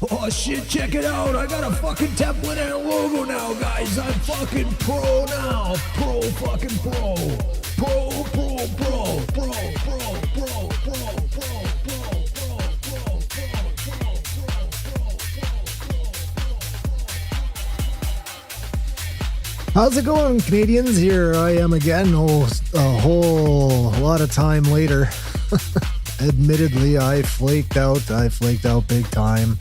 Oh shit, check it out. I got a fucking template and a logo now, guys. I'm fucking pro now. Pro fucking pro. Pro, pro, pro, pro, pro, pro, pro, How's it going, Canadians? Here I am again. A whole lot of time later. Admittedly, I flaked out. I flaked out big time.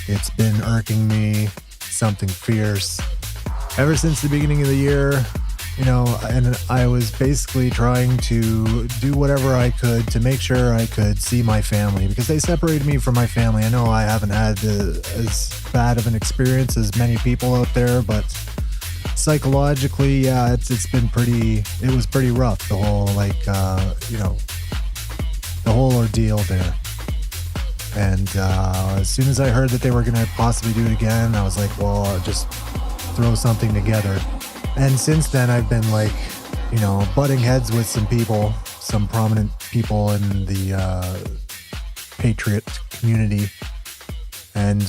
It's been irking me something fierce ever since the beginning of the year, and I was basically trying to do whatever I could to make sure I could see my family because they separated me from my family. I know I haven't had as bad of an experience as many people out there, but psychologically, yeah, it was pretty rough, the whole, the whole ordeal there. And as soon as I heard that they were going to possibly do it again, I was like, well, I'll just throw something together. And since then, I've been butting heads with some prominent people in the Patriot community. And,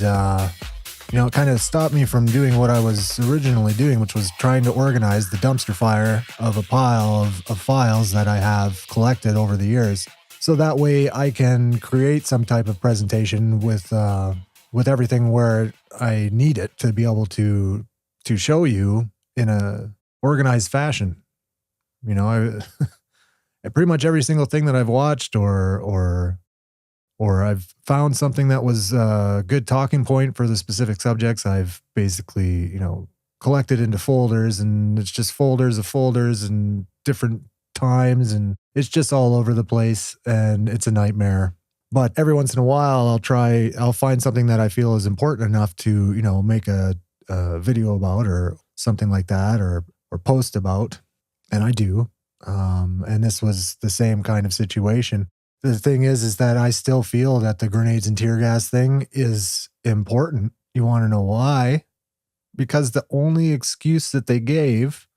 it kind of stopped me from doing what I was originally doing, which was trying to organize the dumpster fire of a pile of files that I have collected over the years. So that way I can create some type of presentation with everything where I need it to be able to show you in a organized fashion. I pretty much every single thing that I've watched or I've found something that was a good talking point for the specific subjects, I've basically, collected into folders, and it's just folders of folders and different times, and it's just all over the place, and it's a nightmare. But every once in a while, I'll find something that I feel is important enough to, make a video about or something like that, or post about, and I do. And this was the same kind of situation. The thing is that I still feel that the grenades and tear gas thing is important. You want to know why? Because the only excuse that they gave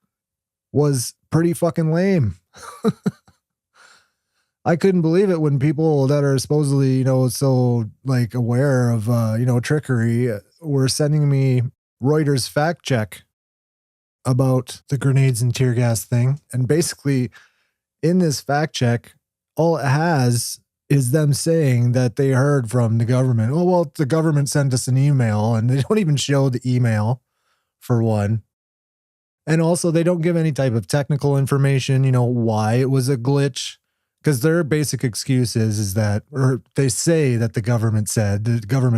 was pretty fucking lame. I couldn't believe it when people that are supposedly, so aware of, trickery were sending me Reuters fact check about the grenades and tear gas thing. And basically in this fact check, all it has is them saying that they heard from the government. Oh, well, the government sent us an email, and they don't even show the email for one. And also they don't give any type of technical information, why it was a glitch. Because their basic excuse is that, or they say that the government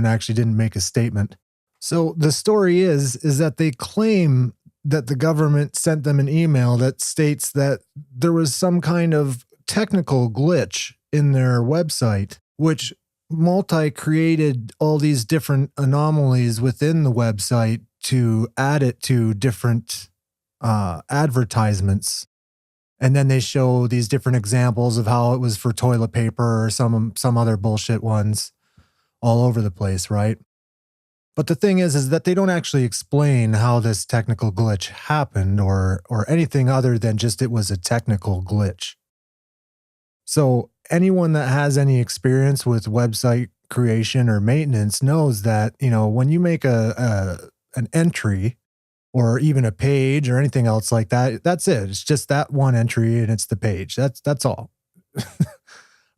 actually didn't make a statement. So the story is that they claim that the government sent them an email that states that there was some kind of technical glitch in their website, which created all these different anomalies within the website to add it to different advertisements. And then they show these different examples of how it was for toilet paper or some other bullshit ones all over the place, right? But the thing is that they don't actually explain how this technical glitch happened or anything other than just it was a technical glitch. So anyone that has any experience with website creation or maintenance knows that, when you make an entry or even a page or anything else like that, that's it. It's just that one entry and it's the page. That's all.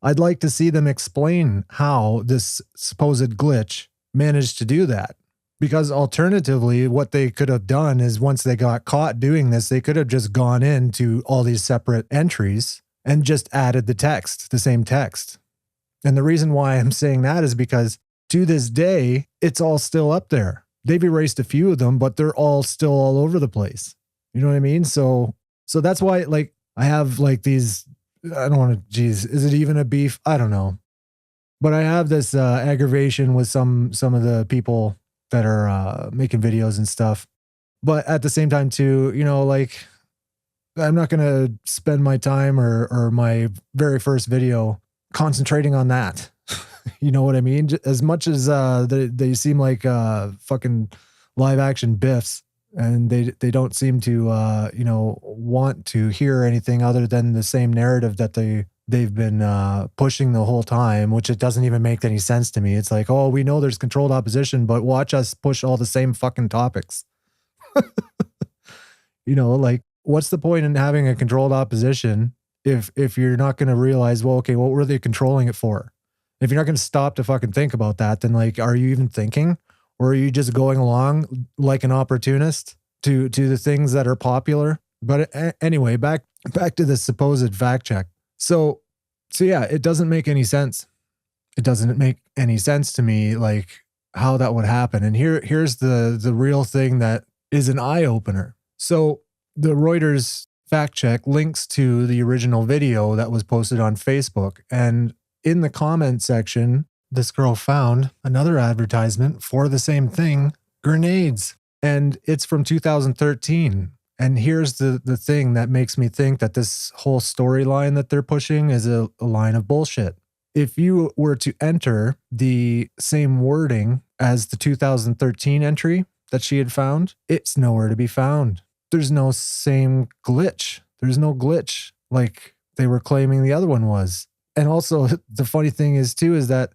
I'd like to see them explain how this supposed glitch managed to do that. Because alternatively, what they could have done is once they got caught doing this, they could have just gone into all these separate entries and just added the same text. And the reason why I'm saying that is because to this day, it's all still up there. They've erased a few of them, but they're all still all over the place. You know what I mean? So that's why, I have these, I don't want to, geez, is it even a beef? I don't know. But I have this aggravation with some of the people that are making videos and stuff. But at the same time too, I'm not going to spend my time or my very first video concentrating on that. You know what I mean? As much as they seem like fucking live action biffs, and they don't seem to want to hear anything other than the same narrative that they they've been pushing the whole time, which it doesn't even make any sense to me. It's like, oh, we know there's controlled opposition, but watch us push all the same fucking topics. Like, what's the point in having a controlled opposition if you're not going to realize, well, okay, what were they controlling it for? If you're not going to stop to fucking think about that, then like, are you even thinking, or are you just going along like an opportunist to the things that are popular? But anyway, back to the supposed fact check. So yeah, it doesn't make any sense. It doesn't make any sense to me, like how that would happen. And here's the real thing that is an eye opener. So the Reuters fact check links to the original video that was posted on Facebook. And in the comment section, this girl found another advertisement for the same thing, grenades. And it's from 2013. And here's the thing that makes me think that this whole storyline that they're pushing is a line of bullshit. If you were to enter the same wording as the 2013 entry that she had found, it's nowhere to be found. There's no same glitch. There's no glitch like they were claiming the other one was. And also the funny thing is too, is that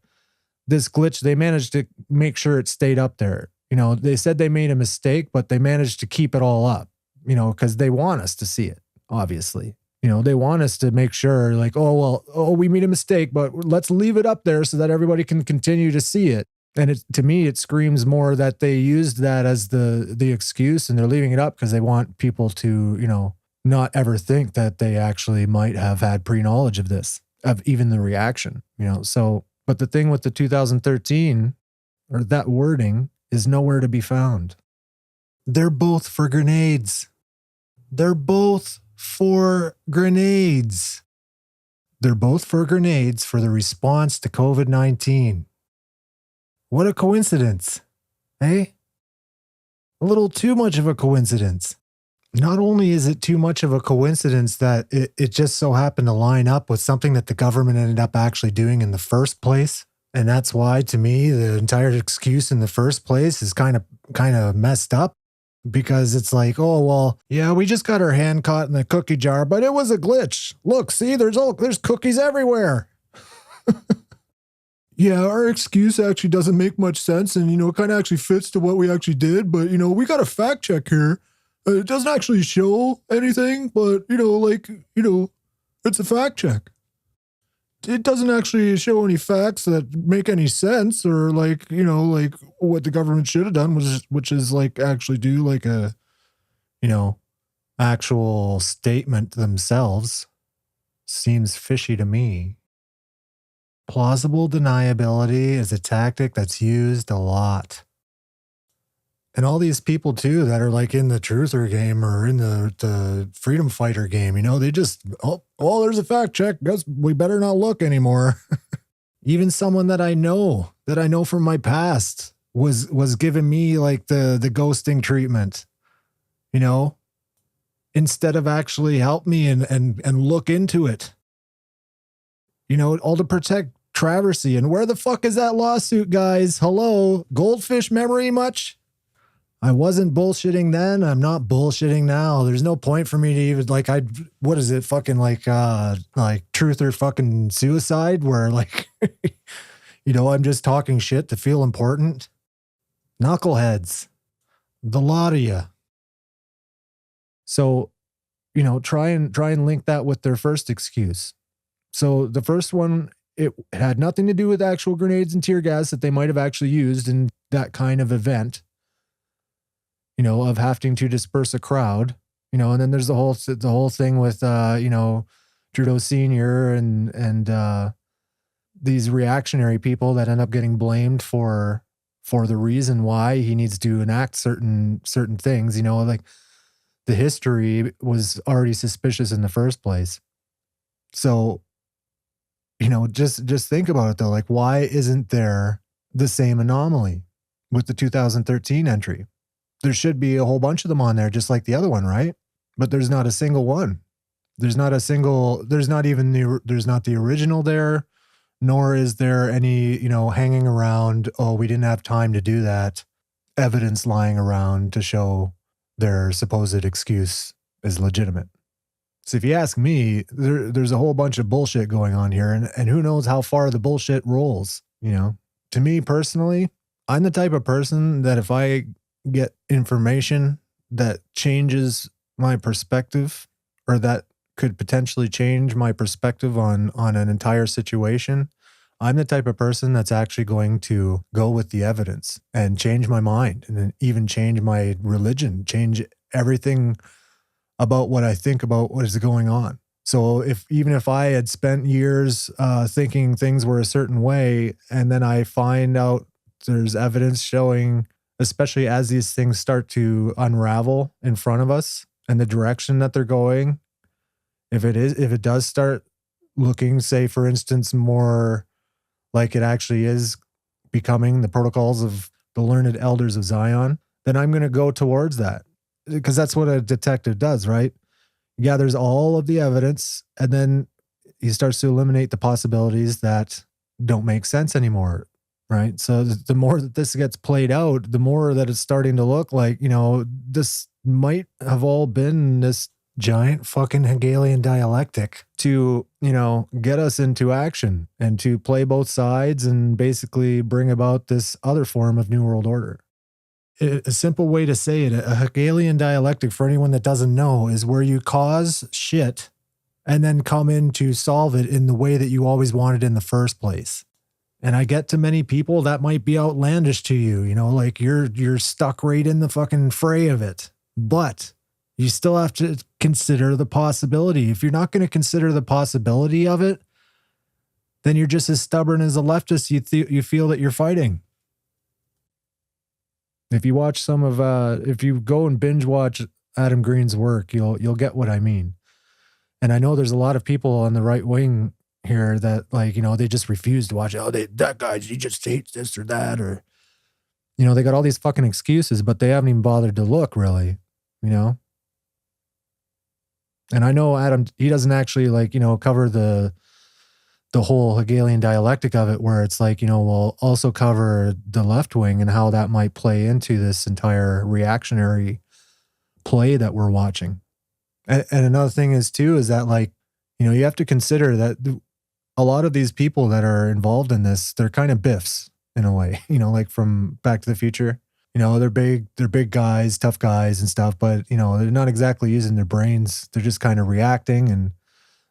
this glitch, they managed to make sure it stayed up there. They said they made a mistake, but they managed to keep it all up, because they want us to see it, obviously. They want us to make sure like, we made a mistake, but let's leave it up there so that everybody can continue to see it. And to me, it screams more that they used that as the excuse, and they're leaving it up because they want people to, not ever think that they actually might have had pre-knowledge of this, of even the reaction, So, but the thing with the 2013 or that wording is nowhere to be found. They're both for grenades. They're both for grenades. They're both for grenades for the response to COVID-19. What a coincidence, eh? A little too much of a coincidence. Not only is it too much of a coincidence that it just so happened to line up with something that the government ended up actually doing in the first place. And that's why, to me, the entire excuse in the first place is kind of messed up. Because it's like, oh, well, yeah, we just got our hand caught in the cookie jar, but it was a glitch. Look, see, there's cookies everywhere. Yeah, our excuse actually doesn't make much sense, and, it kind of actually fits to what we actually did, but, we got a fact check here. It doesn't actually show anything, but, it's a fact check. It doesn't actually show any facts that make any sense, or like what the government should have done, which is like actually do like a, actual statement themselves. Seems fishy to me. Plausible deniability is a tactic that's used a lot. And all these people too that are like in the truther game or in the freedom fighter game, they just, there's a fact check. Guess we better not look anymore. Even someone that I know from my past was giving me like the ghosting treatment, instead of actually help me and look into it, all to protect Traversy. And where the fuck is that lawsuit, guys? Hello, goldfish memory much? I wasn't bullshitting then. I'm not bullshitting now. There's no point for me to even what is it? Fucking like truth or fucking suicide where like, I'm just talking shit to feel important. Knuckleheads. The lot of you. So, try and link that with their first excuse. So the first one, it had nothing to do with actual grenades and tear gas that they might have actually used in that kind of event. Of having to disperse a crowd, and then there's the whole thing with, Trudeau Sr. and these reactionary people that end up getting blamed for the reason why he needs to enact certain things, like the history was already suspicious in the first place. So, just think about it though. Like, why isn't there the same anomaly with the 2013 entry? There should be a whole bunch of them on there, just like the other one, right? But there's not a single one. There's not the original there, nor is there any, hanging around, oh, we didn't have time to do that, evidence lying around to show their supposed excuse is legitimate. So if you ask me, there's a whole bunch of bullshit going on here, and who knows how far the bullshit rolls, you know? To me personally, I'm the type of person that if I get information that changes my perspective or that could potentially change my perspective on an entire situation, I'm the type of person that's actually going to go with the evidence and change my mind and then even change my religion, change everything about what I think about what is going on. So even if I had spent years thinking things were a certain way, and then I find out there's evidence showing, especially as these things start to unravel in front of us and the direction that they're going, if it does start looking, say, for instance, more like it actually is becoming the protocols of the learned elders of Zion, then I'm going to go towards that, because that's what a detective does, right? He gathers all of the evidence and then he starts to eliminate the possibilities that don't make sense anymore, right? So the more that this gets played out, the more that it's starting to look like, you know, this might have all been this giant fucking Hegelian dialectic to, you know, get us into action and to play both sides and basically bring about this other form of New World Order. A simple way to say it, a Hegelian dialectic, for anyone that doesn't know, is where you cause shit and then come in to solve it in the way that you always wanted in the first place. And I get to many people that might be outlandish to you, you know, like you're stuck right in the fucking fray of it. But you still have to consider the possibility. If you're not going to consider the possibility of it, then you're just as stubborn as a leftist you feel that you're fighting. If you watch if you go and binge watch Adam Green's work, you'll get what I mean. And I know there's a lot of people on the right wing here that, like, you know, they just refuse to watch it. Oh, that guy, he just hates this or that, or, you know, they got all these fucking excuses, but they haven't even bothered to look, really, you know? And I know Adam, he doesn't actually, like, you know, cover the whole Hegelian dialectic of it, where it's like, you know, we'll also cover the left wing and how that might play into this entire reactionary play that we're watching. And another thing is too, is that, like, you know, you have to consider that a lot of these people that are involved in this, they're kind of biffs in a way, you know, like from Back to the Future. You know, they're big guys, tough guys and stuff, but, you know, they're not exactly using their brains. They're just kind of reacting, and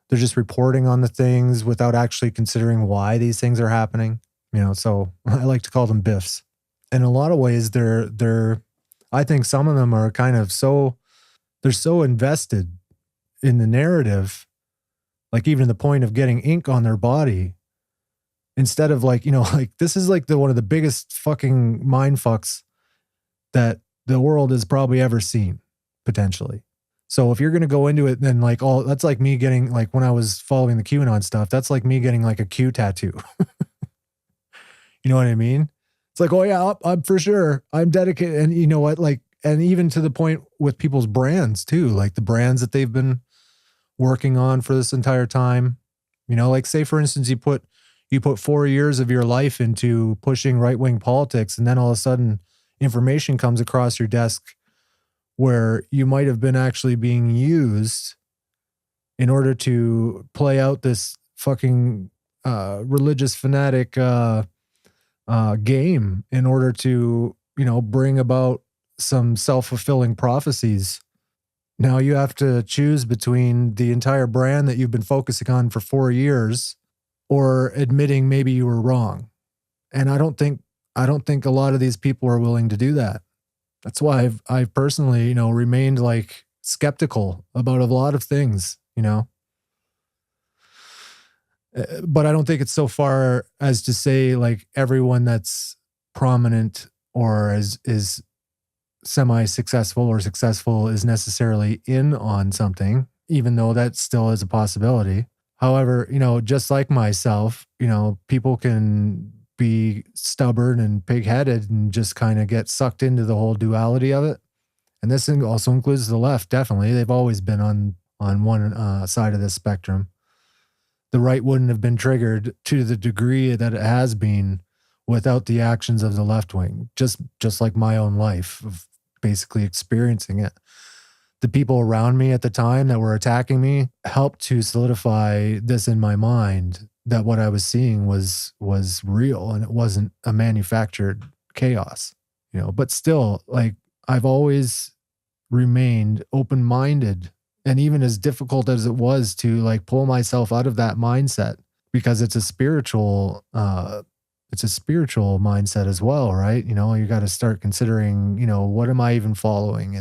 they're just reporting on the things without actually considering why these things are happening. You know, so I like to call them biffs. In a lot of ways, I think some of them are kind of they're so invested in the narrative, like even to the point of getting ink on their body, instead of, like, you know, like, this is like one of the biggest fucking mind fucks that the world has probably ever seen, potentially. So if you're going to go into it, then, like, that's like me getting, like, when I was following the QAnon stuff, that's like me getting like a Q tattoo. You know what I mean? It's like, oh yeah, I'm for sure, I'm dedicated. And you know what, like, and even to the point with people's brands too, like the brands that they've been working on for this entire time, you know, like, say for instance, you put 4 years of your life into pushing right-wing politics, and then all of a sudden information comes across your desk where you might have been actually being used in order to play out this fucking religious fanatic game in order to, you know, bring about some self-fulfilling prophecies. Now you have to choose between the entire brand that you've been focusing on for 4 years or admitting maybe you were wrong. And I don't think a lot of these people are willing to do that. That's why I've personally, you know, remained, like, skeptical about a lot of things, you know. But I don't think it's so far as to say, like, everyone that's prominent or is semi-successful or successful is necessarily in on something, even though that still is a possibility. However, you know, just like myself, you know, people can be stubborn and pig-headed and just kind of get sucked into the whole duality of it. And this thing also includes the left, definitely. They've always been on one side of this spectrum. The right wouldn't have been triggered to the degree that it has been without the actions of the left wing, just like my own life of basically experiencing it. the people around me at the time that were attacking me helped to solidify this in my mind, that what I was seeing was real and it wasn't a manufactured chaos, but still, like, I've always remained open-minded, and even as difficult as it was to like pull myself out of that mindset, because it's a spiritual mindset as well, right? You got to start considering, what am I even following,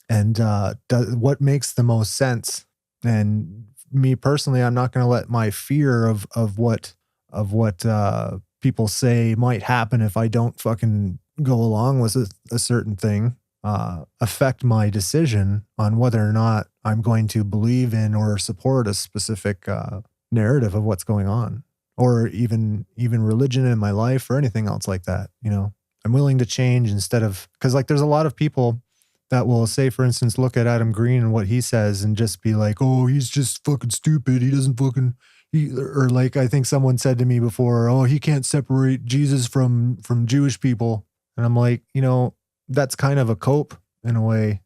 what makes the most sense. And me personally, I'm not going to let my fear of what people say might happen if I don't fucking go along with a certain thing, affect my decision on whether or not I'm going to believe in or support a specific narrative of what's going on, or even religion in my life or anything else like that. I'm willing to change instead of, because like there's a lot of people that will say, for instance, look at Adam Green and what he says and just be like, oh, he's just fucking stupid. He doesn't fucking, or like, I think someone said to me before, oh, he can't separate Jesus from Jewish people. And I'm like, that's kind of a cope in a way,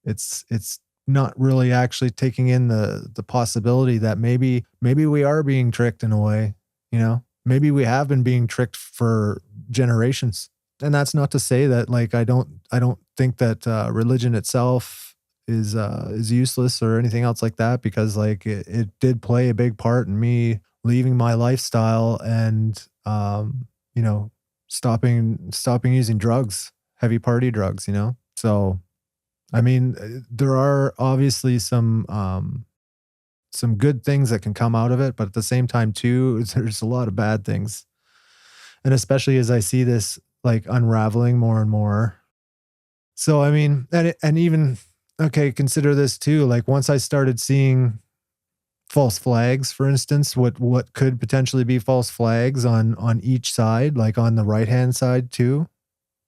it's not really actually taking in the possibility that maybe we are being tricked in a way, maybe we have been being tricked for generations. And that's not to say that like I don't think that religion itself is useless or anything else like that, because like it did play a big part in me leaving my lifestyle and stopping using drugs, heavy party drugs, So I mean, there are obviously some good things that can come out of it, but at the same time too, there's a lot of bad things. And especially as I see this like unraveling more and more. So, I mean, and even, okay, consider this too. Like once I started seeing false flags, for instance, what could potentially be false flags on each side, like on the right-hand side too,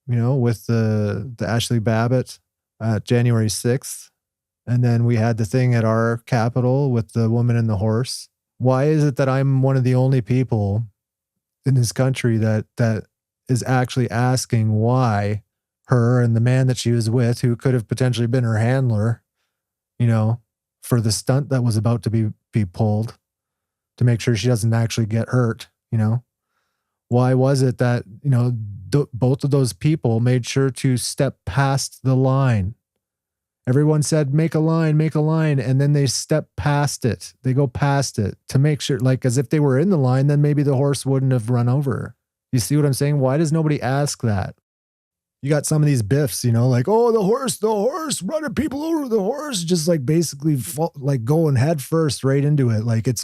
with the Ashley Babbitt January 6th. And then we had the thing at our Capitol with the woman and the horse. Why is it that I'm one of the only people in this country that is actually asking why her and the man that she was with, who could have potentially been her handler, for the stunt that was about to be pulled to make sure she doesn't actually get hurt, why was it that, both of those people made sure to step past the line? Everyone said, make a line. And then they step past it. They go past it to make sure, like, as if they were in the line, then maybe the horse wouldn't have run over her. You see what I'm saying? Why does nobody ask that? You got some of these biffs, like, oh, the horse, running people over the horse, just like basically like going head first right into it. Like it's,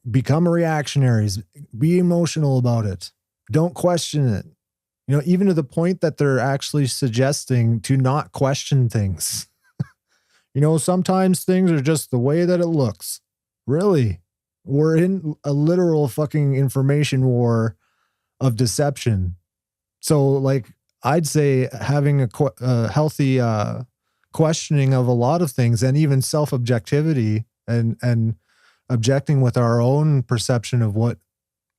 become reactionaries, be emotional about it. Don't question it. Even to the point that they're actually suggesting to not question things. Sometimes things are just the way that it looks. Really? We're in a literal fucking information war of deception. So like, I'd say having a healthy questioning of a lot of things, and even self-objectivity and objecting with our own perception of what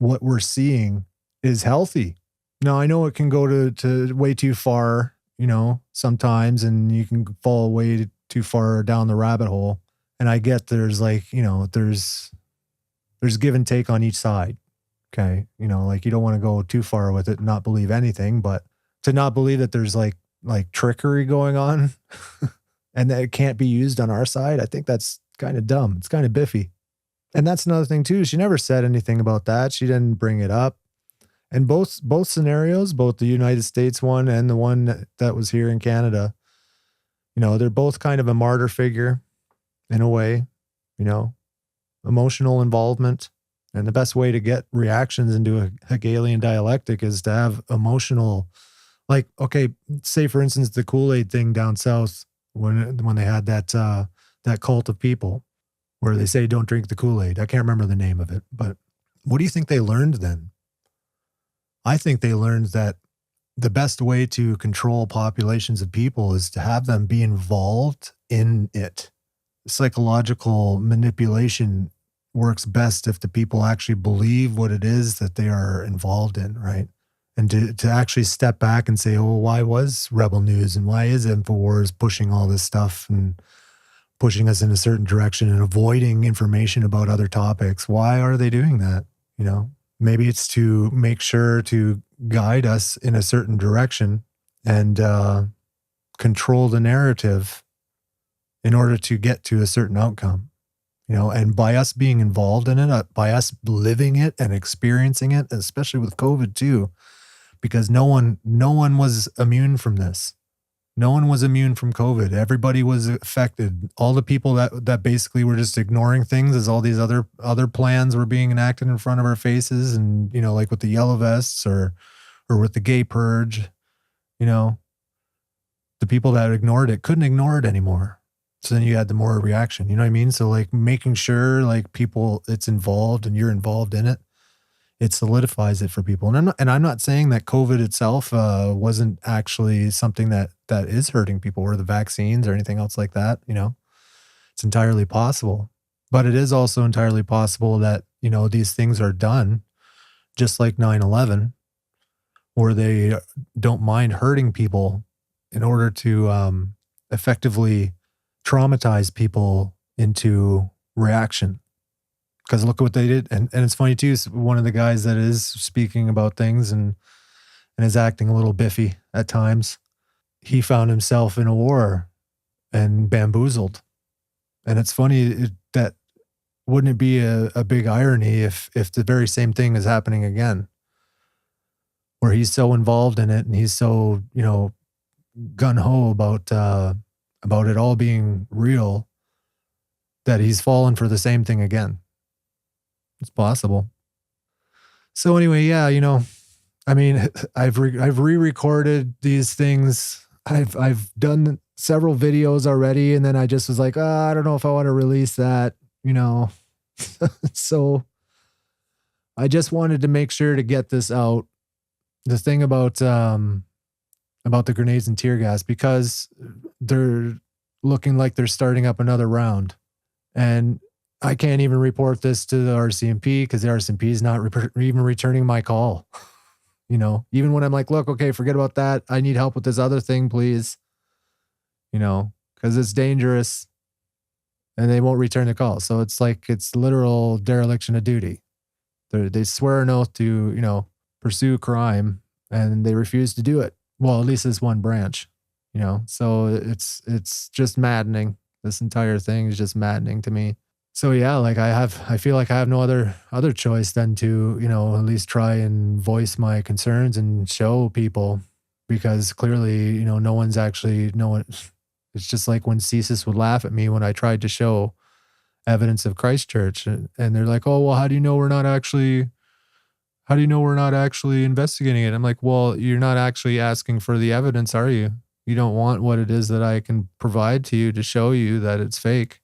we're seeing is healthy. Now, I know it can go to way too far, sometimes, and you can fall way too far down the rabbit hole. And I get there's like, there's give and take on each side. Okay. Like you don't want to go too far with it and not believe anything, but to not believe that there's like trickery going on and that it can't be used on our side, I think that's kind of dumb. It's kind of biffy. And that's another thing too. She never said anything about that. She didn't bring it up. And both scenarios, both the United States one and the one that was here in Canada, they're both kind of a martyr figure in a way, emotional involvement. And the best way to get reactions into a Hegelian dialectic is to have emotional, like, okay, say for instance, the Kool-Aid thing down south when they had that cult of people where they say, don't drink the Kool-Aid. I can't remember the name of it, but what do you think they learned then? I think they learned that the best way to control populations of people is to have them be involved in it. Psychological manipulation works best if the people actually believe what it is that they are involved in, right? And to actually step back and say, oh, why was Rebel News and why is InfoWars pushing all this stuff and pushing us in a certain direction and avoiding information about other topics? Why are they doing that? You know, maybe it's to make sure to guide us in a certain direction and control the narrative in order to get to a certain outcome. You know, and by us being involved in it, by us living it and experiencing it, especially with COVID too, because no one was immune from this. No one was immune from COVID. Everybody was affected. All the people that basically were just ignoring things as all these other plans were being enacted in front of our faces, and you know, like with the yellow vests or with the gay purge, you know, the people that ignored it couldn't ignore it anymore. So then you had the more reaction, you know what I mean? So like making sure like people, it's involved and you're involved in it, it solidifies it for people. And I'm not saying that COVID itself wasn't actually something that is hurting people, or the vaccines or anything else like that. You know, it's entirely possible, but it is also entirely possible that, you know, these things are done just like 9/11, where they don't mind hurting people in order to effectively traumatize people into reaction. Because look at what they did. And it's funny too, one of the guys that is speaking about things and is acting a little biffy at times, he found himself in a war and bamboozled. And it's funny that wouldn't it be a big irony if the very same thing is happening again, where he's so involved in it and he's so, you know, gung-ho about it all being real, that he's fallen for the same thing again. It's possible. So anyway, yeah, you know, I mean, I've re-recorded these things. I've done several videos already, and then I just was like, I don't know if I want to release that, you know. So I just wanted to make sure to get this out. The thing about the grenades and tear gas, because they're looking like they're starting up another round. And I can't even report this to the RCMP because the RCMP is not even returning my call. You know, even when I'm like, look, okay, forget about that. I need help with this other thing, please. You know, because it's dangerous, and they won't return the call. So it's like, it's literal dereliction of duty. They swear an oath to, you know, pursue crime, and they refuse to do it. Well, at least this one branch, you know. So it's just maddening. This entire thing is just maddening to me. So yeah, like I feel like I have no other choice than to, you know, at least try and voice my concerns and show people, because clearly, you know, no one, it's just like when CSIS would laugh at me when I tried to show evidence of Christchurch, and they're like, oh, well, how do you know we're not actually investigating it? I'm like, well, you're not actually asking for the evidence, are you? You don't want what it is that I can provide to you to show you that it's fake.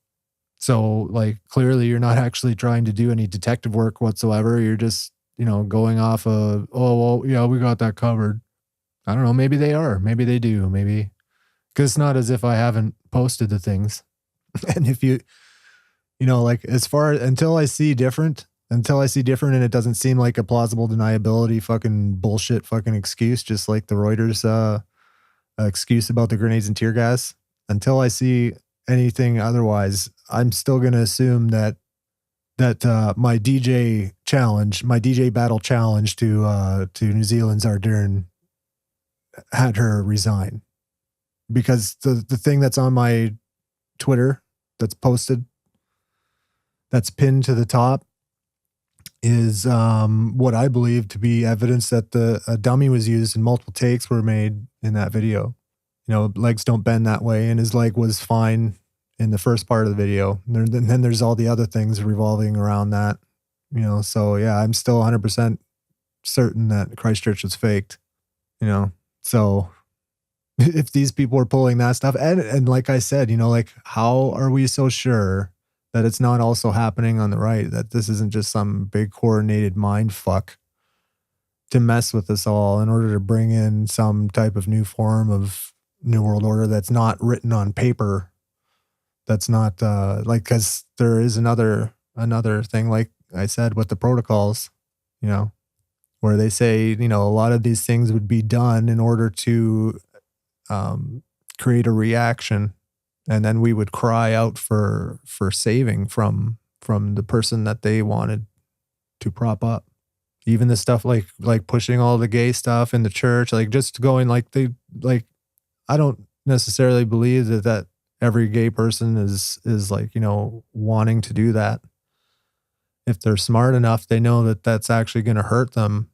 So like, clearly you're not actually trying to do any detective work whatsoever. You're just, you know, going off of, oh, well, yeah, we got that covered. I don't know. Maybe they are. Maybe they do. Maybe. Because it's not as if I haven't posted the things. And if you know, like, until I see different and it doesn't seem like a plausible deniability fucking bullshit fucking excuse, just like the Reuters excuse about the grenades and tear gas, until I see anything otherwise, I'm still going to assume that my DJ battle challenge to New Zealand's Ardern had her resign. Because the thing that's on my Twitter that's posted, that's pinned to the top, is what I believe to be evidence that a dummy was used and multiple takes were made in that video. You know, legs don't bend that way, and his leg was fine in the first part of the video. And then there's all the other things revolving around that, you know. So yeah, I'm still 100% certain that Christchurch was faked, you know. So if these people are pulling that stuff, and like I said, you know, like, how are we so sure that it's not also happening on the right, that this isn't just some big coordinated mind fuck to mess with us all in order to bring in some type of new form of New World Order that's not written on paper, that's not like, because there is another thing, like I said, with the protocols, you know, where they say, you know, a lot of these things would be done in order to create a reaction, and then we would cry out for saving from the person that they wanted to prop up. Even the stuff like pushing all the gay stuff in the church, like just going like they like I don't necessarily believe that every gay person is like, you know, wanting to do that. If they're smart enough, they know that that's actually going to hurt them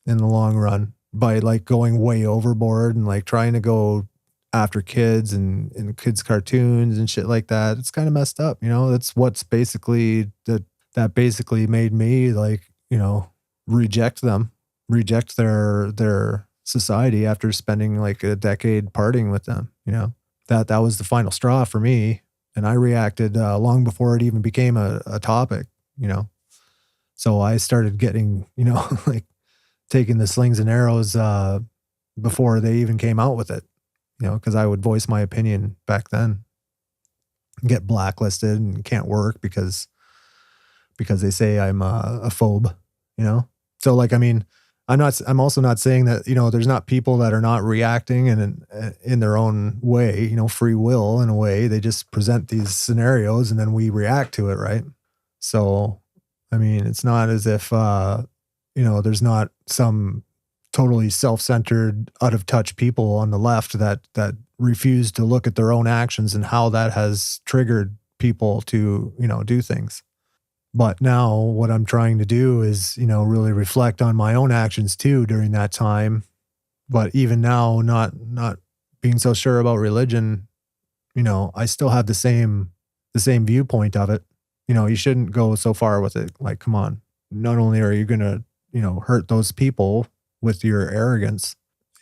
in the long run by like going way overboard and like trying to go after kids and kids cartoons and shit like that. It's kind of messed up, you know. That's what's basically that basically made me like, you know, reject them, reject their society after spending like a decade partying with them, you know. That was the final straw for me, and I reacted long before it even became a topic, you know. So I started getting, you know, like taking the slings and arrows before they even came out with it, you know, because I would voice my opinion back then, get blacklisted and can't work because they say I'm a phobe, you know. So like, I mean, I'm also not saying that, you know, there's not people that are not reacting and in their own way, you know, free will in a way. They just present these scenarios and then we react to it, right? So, I mean, it's not as if, you know, there's not some totally self-centered, out of touch people on the left that refuse to look at their own actions and how that has triggered people to, you know, do things. But now what I'm trying to do is, you know, really reflect on my own actions too during that time. But even now, not being so sure about religion, you know, I still have the same viewpoint of it. You know, you shouldn't go so far with it. Like, come on. Not only are you going to, you know, hurt those people with your arrogance,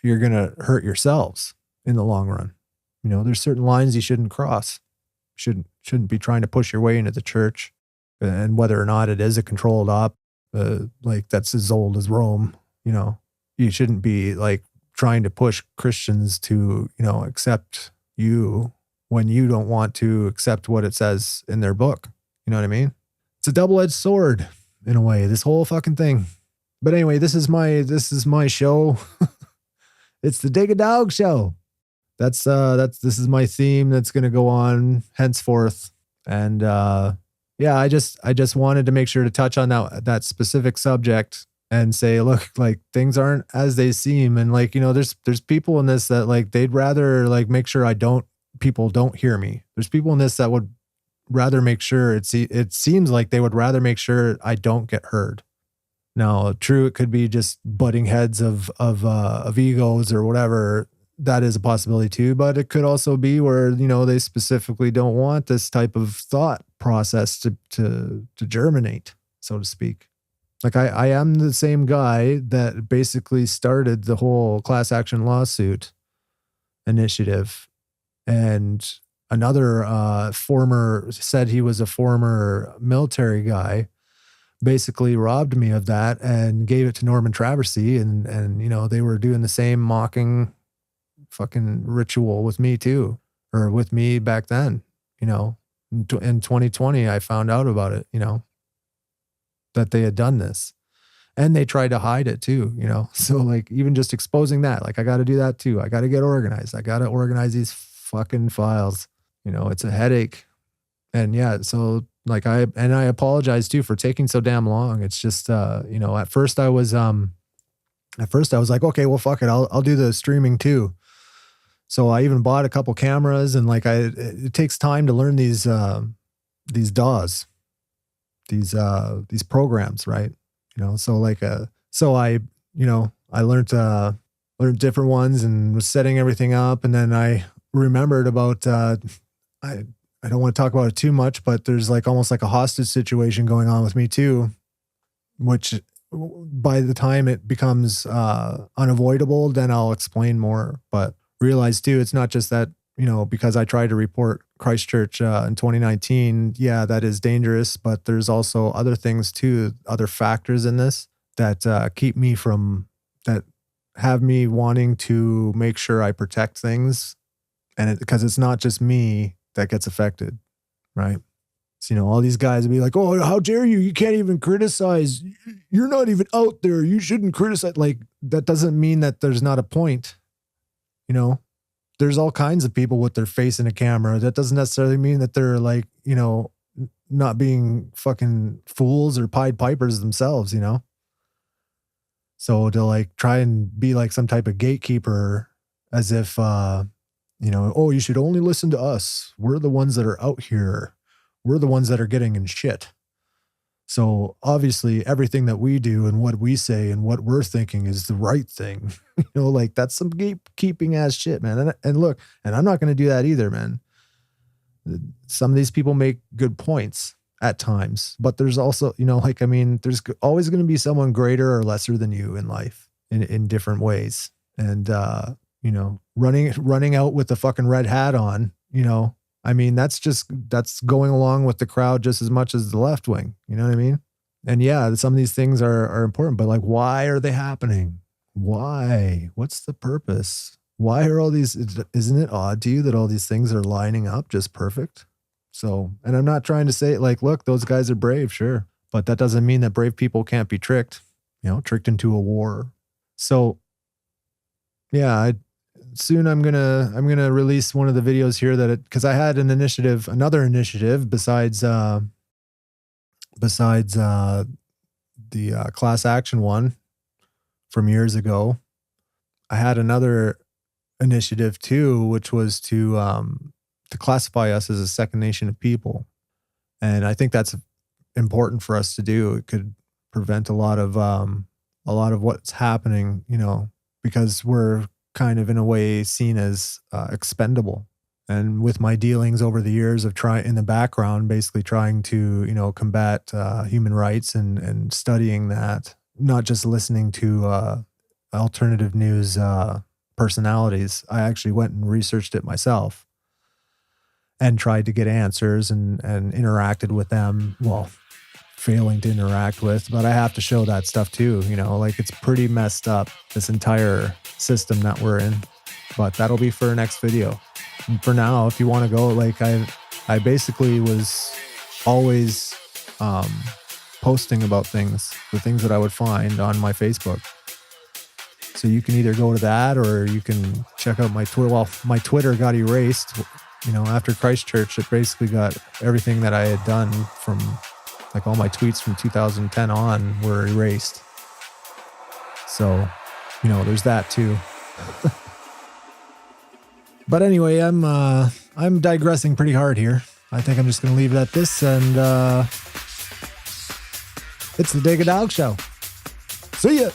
you're going to hurt yourselves in the long run. You know, there's certain lines you shouldn't cross. Shouldn't be trying to push your way into the church. And whether or not it is a controlled op, like that's as old as Rome, you know, you shouldn't be like trying to push Christians to, you know, accept you when you don't want to accept what it says in their book. You know what I mean? It's a double-edged sword in a way, this whole fucking thing. But anyway, this is my show. It's the Digga Dawg show. This is my theme that's going to go on henceforth. And, yeah, I just wanted to make sure to touch on that specific subject and say, look, like things aren't as they seem. And like, you know, there's people in this that like, they'd rather like make sure people don't hear me. There's people in this that would rather make sure it seems like they would rather make sure I don't get heard. Now, true, it could be just butting heads of egos or whatever. That is a possibility too, but it could also be where, you know, they specifically don't want this type of thought process to germinate, so to speak. Like I am the same guy that basically started the whole class action lawsuit initiative, and another said he was a former military guy, basically robbed me of that and gave it to Norman Traversy, and you know, they were doing the same mocking fucking ritual with me too, or with me back then, you know. In 2020, I found out about it, you know, that they had done this, and they tried to hide it too, you know. So like, even just exposing that, like I got to do that too. I got to get organized. I got to organize these fucking files, you know. It's a headache. And yeah, so like I apologize too for taking so damn long. It's just, you know, at first I was like, okay, well, fuck it. I'll do the streaming too. So I even bought a couple cameras, and like it takes time to learn these DAWs, these programs, right? You know, so like, so I, you know, I learned different ones and was setting everything up. And then I remembered about, I don't want to talk about it too much, but there's like almost like a hostage situation going on with me too, which by the time it becomes unavoidable, then I'll explain more. But realize too, it's not just that, you know, because I tried to report Christchurch in 2019, yeah, that is dangerous, but there's also other things too, other factors in this that keep me from, that have me wanting to make sure I protect things. And because it's not just me that gets affected, right? So, all these guys would be like, oh, how dare you? You can't even criticize. You're not even out there. You shouldn't criticize. Like, that doesn't mean that there's not a point. There's all kinds of people with their face in a camera. That doesn't necessarily mean that they're like, not being fucking fools or Pied Pipers themselves, So to like try and be like some type of gatekeeper as if, oh, you should only listen to us. We're the ones that are out here. We're the ones that are getting in shit. So obviously everything that we do and what we say and what we're thinking is the right thing. Like that's some gatekeeping ass shit, man. And look, and I'm not going to do that either, man. Some of these people make good points at times, but there's also, there's always going to be someone greater or lesser than you in life in different ways. And, running out with the fucking red hat on, that's going along with the crowd just as much as the left wing. You know what I mean? And yeah, some of these things are important, but like, why are they happening? Why? What's the purpose? Why are all these, isn't it odd to you that all these things are lining up just perfect? So, and I'm not trying to say like, look, those guys are brave, sure. But that doesn't mean that brave people can't be tricked, tricked into a war. So yeah, soon I'm gonna release one of the videos here because I had another initiative besides the class action one from years ago. I had another initiative too, which was to classify us as a second nation of people, and I think that's important for us to do. It could prevent a lot of what's happening, because we're kind of in a way seen as expendable. And with my dealings over the years of in the background, basically trying to, combat human rights and studying that, not just listening to alternative news personalities, I actually went and researched it myself and tried to get answers and interacted with them. Well, failing to interact with, but I have to show that stuff too, like it's pretty messed up, this entire system that we're in. But that'll be for our next video. And for now, if you want to go, like I basically was always posting about the things that I would find on my Facebook. So you can either go to that or you can check out my Twitter. Well, my Twitter got erased, after Christchurch. It basically got everything that I had done from like all my tweets from 2010 on were erased. So, there's that too. But anyway, I'm digressing pretty hard here. I think I'm just going to leave it at this, and it's the Digga Dawg Show. See ya.